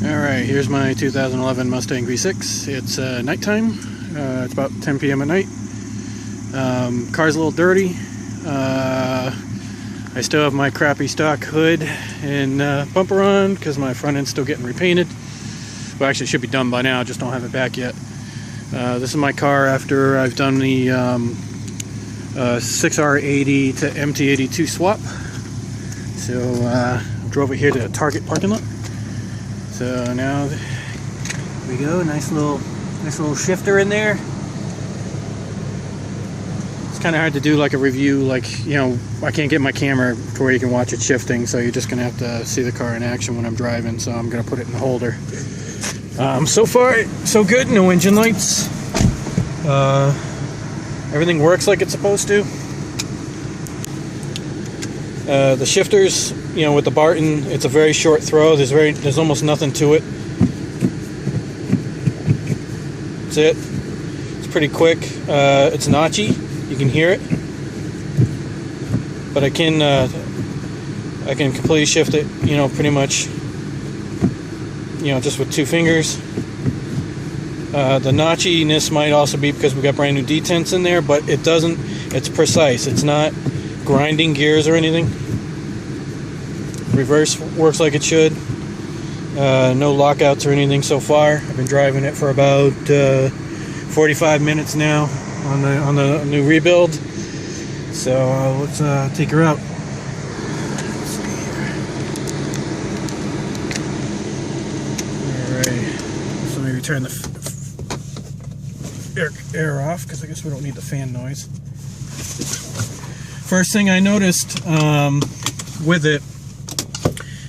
Alright, here's my 2011 Mustang V6. It's nighttime. It's about 10 p.m. at night. Car's a little dirty. I still have my crappy stock hood and bumper on because my front end's still getting repainted. Well, actually it should be done by now, just don't have it back yet. This is my car after I've done the 6R80 to MT82 swap. So I drove it here to the Target parking lot. So now we go, nice little shifter in there. It's kind of hard to do like a review, like, you know, I can't get my camera to where you can watch it shifting, so you're just gonna have to see the car in action when I'm driving. So I'm gonna put it in the holder. So far so good, no engine lights. Everything works like it's supposed to. The shifters, you know, with the Barton, it's a very short throw. There's almost nothing to it. That's it. It's pretty quick. It's notchy. You can hear it, but I can completely shift it. You know, pretty much. You know, just with two fingers. The notchiness might also be because we got brand new detents in there, but it doesn't. It's precise. It's not grinding gears or anything. Reverse works like it should. No lockouts or anything so far. I've been driving it for about 45 minutes now on the new rebuild. So let's take her out. Let's see here. Alright. So maybe turn the air off because I guess we don't need the fan noise. First thing I noticed with it,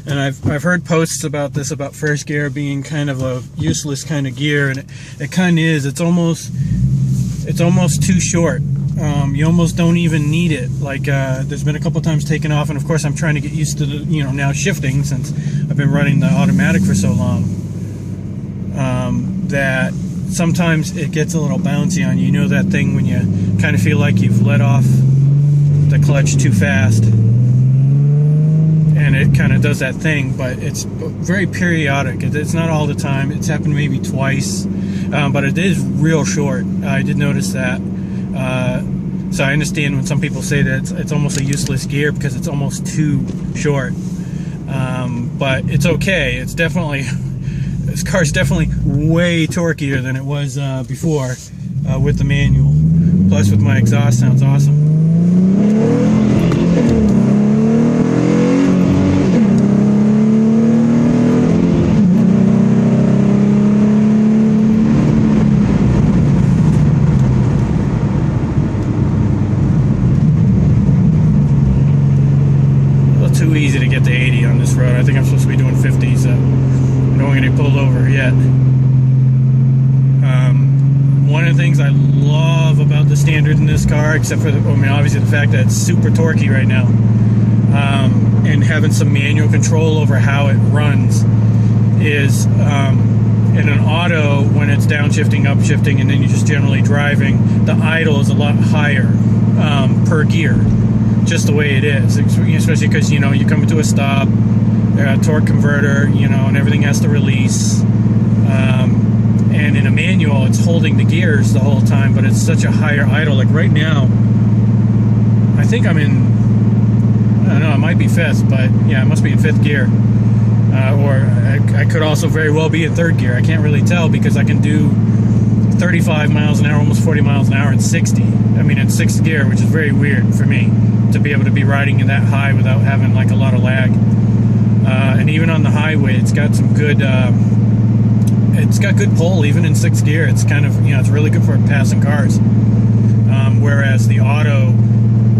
and I've heard posts about this, about first gear being kind of a useless kind of gear, and it kind of is. It's almost too short. You almost don't even need it. Like there's been a couple times taken off, and of course I'm trying to get used to the, you know, now shifting since I've been running the automatic for so long. That sometimes it gets a little bouncy on you. You know that thing when you kind of feel like you've let off the clutch too fast, and it kind of does that thing, but it's very periodic. It's not all the time. It's happened maybe twice, but it is real short. I did notice that. So I understand when some people say that it's almost a useless gear because it's almost too short. But it's okay. It's definitely, this car's definitely way torquier than it was before with the manual. Plus with my exhaust, sounds awesome. Too easy to get to 80 on this road. I think I'm supposed to be doing 50, so I don't want to get pulled over yet. One of the things I love about the standard in this car, except for the, I mean, obviously the fact that it's super torquey right now, and having some manual control over how it runs, is in an auto, when it's downshifting, upshifting, and then you're just generally driving, the idle is a lot higher per gear. Just the way it is, especially because, you know, you come into a stop, torque converter, you know, and everything has to release. And in a manual, it's holding the gears the whole time, but it's such a higher idle. Like right now, I think I'm in, I don't know, it might be fifth, but yeah, it must be in fifth gear. Or I could also very well be in third gear. I can't really tell because I can do 35 miles an hour, almost 40 miles an hour in 60. I mean, in sixth gear, which is very weird for me to be able to be riding in that high without having like a lot of lag. And even on the highway, it's got some good, it's got good pull even in sixth gear. It's kind of, you know, it's really good for passing cars. Whereas the auto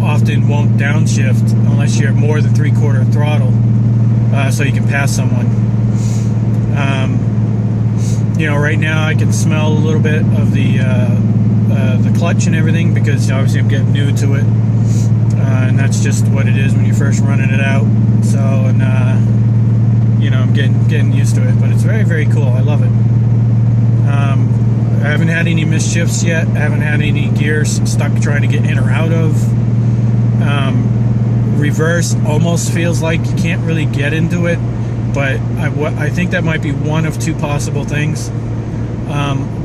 often won't downshift unless you're more than 3/4 throttle, so you can pass someone. You know, right now I can smell a little bit of the clutch and everything because obviously I'm getting new to it, and that's just what it is when you're first running it out. So, and you know, I'm getting used to it, but it's very, very cool. I love it. I haven't had any misshifts yet. I haven't had any gears stuck trying to get in or out of. Reverse almost feels like you can't really get into it but I think that might be one of two possible things.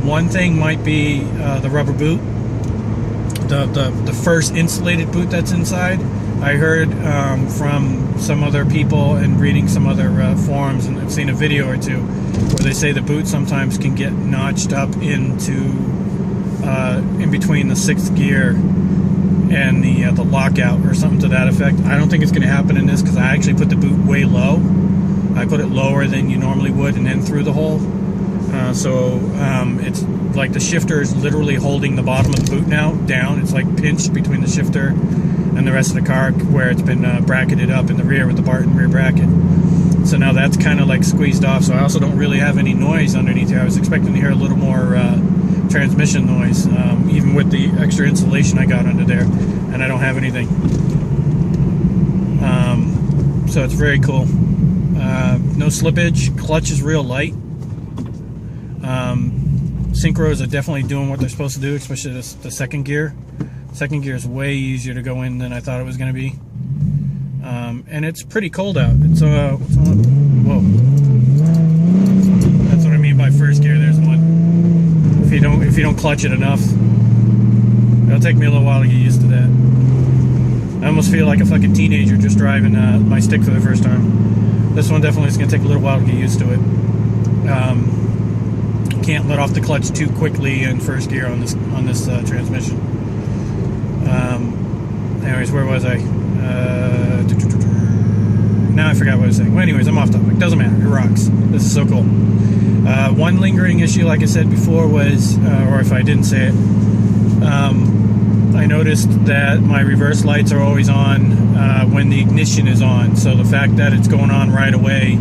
One thing might be the rubber boot, the first insulated boot that's inside. I heard from some other people and reading some other forums, and I've seen a video or two where they say the boot sometimes can get notched up into in between the 6th gear and the lockout or something to that effect. I don't think it's going to happen in this because I actually put the boot way low. I put it lower than you normally would and then through the hole. So it's like the shifter is literally holding the bottom of the boot now down. It's like pinched between the shifter and the rest of the car where it's been bracketed up in the rear with the Barton rear bracket. So now that's kind of like squeezed off. So I also don't really have any noise underneath here. I was expecting to hear a little more transmission noise, even with the extra insulation I got under there, and I don't have anything. So it's very cool. No slippage. Clutch is real light. Synchros are definitely doing what they're supposed to do, especially the 2nd gear. 2nd gear is way easier to go in than I thought it was going to be. And it's pretty cold out. It's whoa. That's what I mean by 1st gear. There's one. If you don't clutch it enough, it'll take me a little while to get used to that. I almost feel like a fucking teenager just driving my stick for the first time. This one definitely is going to take a little while to get used to it. Can't let off the clutch too quickly in 1st gear on this transmission. Anyways, where was I? Now I forgot what I was saying. Well, anyways, I'm off topic. Doesn't matter. It rocks. This is so cool. One lingering issue, like I said before, was, or if I didn't say it, I noticed that my reverse lights are always on when the ignition is on. So the fact that it's going on right away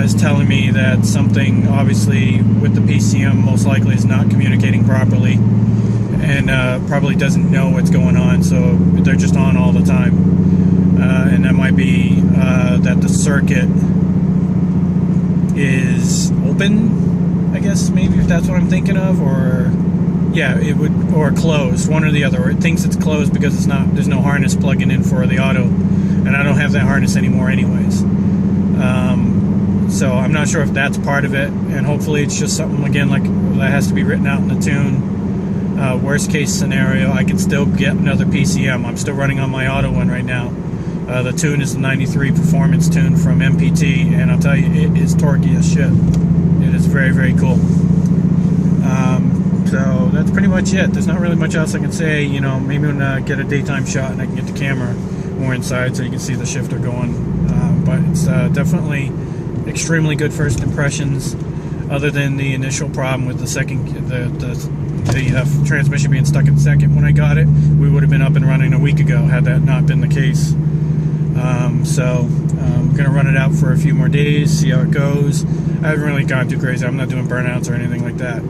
is telling me that something, obviously, with the PCM most likely is not communicating properly and probably doesn't know what's going on, so they're just on all the time. And that might be that the circuit is open, I guess, maybe, if that's what I'm thinking of, or yeah, it would, or closed, one or the other, or it thinks it's closed because it's not, there's no harness plugging in for the auto, and I don't have that harness anymore anyways. So I'm not sure if that's part of it, and hopefully it's just something, again, like that has to be written out in the tune. Worst case scenario, I can still get another PCM. I'm still running on my auto one right now. The tune is the 93 performance tune from MPT, and I'll tell you, it is torquey as shit. It is very, very cool. So that's pretty much it. There's not really much else I can say. You know, maybe when I get a daytime shot and I can get the camera more inside so you can see the shifter going. But it's definitely extremely good first impressions, other than the initial problem with the the transmission being stuck in 2nd when I got it. We would have been up and running a week ago had that not been the case. So I'm going to run it out for a few more days, see how it goes. I haven't really gone too crazy. I'm not doing burnouts or anything like that.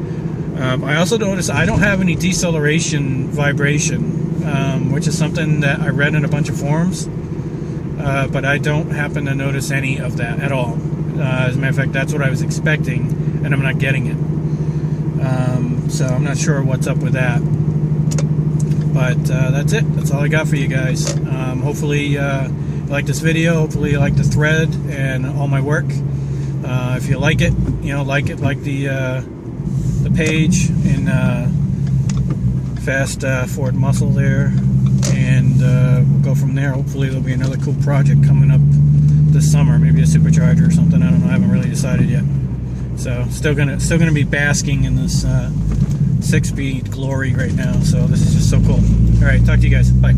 I also noticed I don't have any deceleration vibration, which is something that I read in a bunch of forums, but I don't happen to notice any of that at all. As a matter of fact, that's what I was expecting, and I'm not getting it. So I'm not sure what's up with that. But that's it. That's all I got for you guys. Hopefully you like this video. Hopefully you like the thread and all my work. If you like it, you know, like the page in Fast Ford Muscle there, and we'll go from there. Hopefully there'll be another cool project coming up this summer, maybe a supercharger or something. I don't know. I haven't really decided yet. So still gonna be basking in this 6-speed glory right now. So this is just so cool. All right, talk to you guys. Bye.